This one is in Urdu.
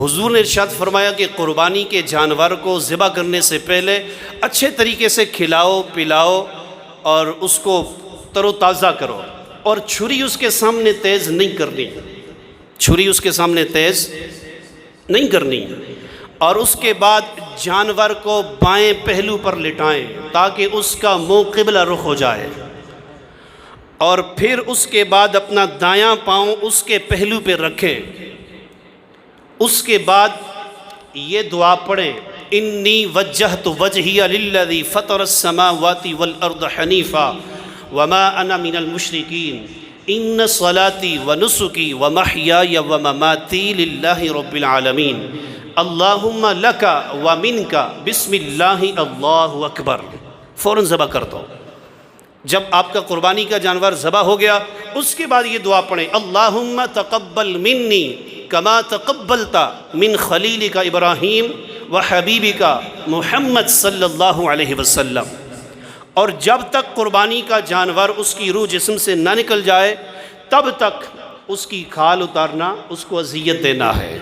حضور نے ارشاد فرمایا کہ قربانی کے جانور کو ذبح کرنے سے پہلے اچھے طریقے سے کھلاؤ پلاؤ اور اس کو تر و تازہ کرو، اور چھری اس کے سامنے تیز نہیں کرنی، چھری اس کے سامنے تیز نہیں کرنی، اور اس کے بعد جانور کو بائیں پہلو پر لٹائیں تاکہ اس کا منہ قبلہ رخ ہو جائے، اور پھر اس کے بعد اپنا دایاں پاؤں اس کے پہلو پہ رکھیں۔ اس کے بعد یہ دعا پڑھیں، انی وجہت وجہی للذی فطر السماوات والارض حنیفا وما انا من المشرکین ان صلاتی ونسکی ومحیای ومماتی للہ رب العالمین اللہم لکا ومنکا بسم اللہ اللہ اکبر۔ فوراً ذبح کر دو۔ جب آپ کا قربانی کا جانور ذبح ہو گیا، اس کے بعد یہ دعا پڑھیں، اللہم تقبل منی کما تقبلت من خلیلک ابراہیم وحبیبک محمد صلی اللہ علیہ وسلم۔ اور جب تک قربانی کا جانور اس کی روح جسم سے نہ نکل جائے تب تک اس کی کھال اتارنا، اس کو اذیت دینا ہے۔